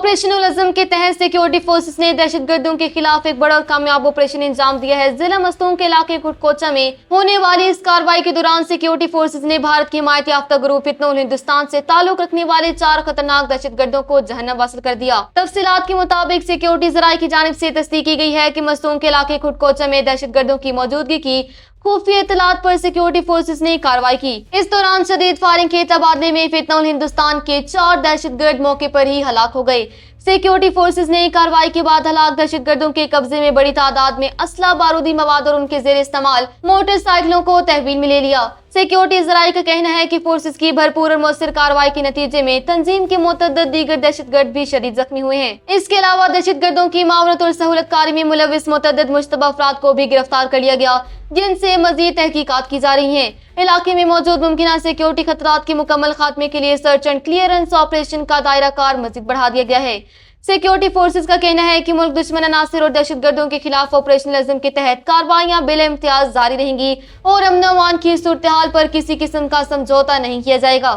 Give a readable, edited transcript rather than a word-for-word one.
Operation उल-अज़म के तहत security forces ने दहशतगर्दों के खिलाफ एक बड़ा और कामयाब ऑपरेशन अंजाम दिया है। जिला मस्तूम के इलाके कुटकोचा में होने वाली इस कार्रवाई के दौरान सिक्योरिटी फोर्सेस ने भारत की हिमायत याफ्ता ग्रुप फितनउल हिंदुस्तान से ताल्लुक रखने वाले 4 खतरनाक दहशतगर्दों को जहन्नम वासिल कर दिया। तफसीलात के मुताबिक सिक्योरिटी जराये की जानिब से तस्दीक की गई है कि मस्तूम के इलाके कुटकोचा में दहशतगर्दों की मौजूदगी की खुफिया इत्तलात पर सिक्योरिटी फोर्सेस ने कार्रवाई की। इस दौरान शदीद फायरिंग के तबादले में फितनउल हिंदुस्तान के 4 दहशतगर्द मौके पर ही हलाक हो गए। सिक्योरिटी फोर्सेस ने कार्रवाई के बाद हलाक दहशतगर्दों के कब्जे में बड़ी तादाद में असला, बारूदी मवाद और उनके जेर इस्तेमाल मोटरसाइकिलों को तहवील में ले लिया। सिक्योरिटी जराये का कहना है कि फोर्सेस की भरपूर और मौसर कार्रवाई के नतीजे में तंजीम के मुतअद्दिद दीगर दहशतगर्द भी शदीद जख्मी हुए हैं। इसके अलावा दहशतगर्दों की मावनत और सहूलतकारी में मुलविस मुतअद्दिद मुश्तबा अफराद को भी गिरफ्तार कर लिया गया, जिनसे मजीद तहकीकात की जा रही हैं। इलाके में मौजूद मुमकिन सिक्योरिटी खतरात के मुकम्मल खात्मे के लिए सर्च एंड क्लियरेंस ऑपरेशन का दायरा कार मजीद बढ़ा दिया गया है। सिक्योरिटी फोर्सेस का कहना है कि मुल्क दुश्मन अनासिर और दहशतगर्दों के खिलाफ ऑपरेशन उल-अज़म के तहत कार्रवाइयां बिला इम्तियाज जारी रहेंगी और अमन अमान की सूरत हाल पर किसी किस्म का समझौता नहीं किया जाएगा।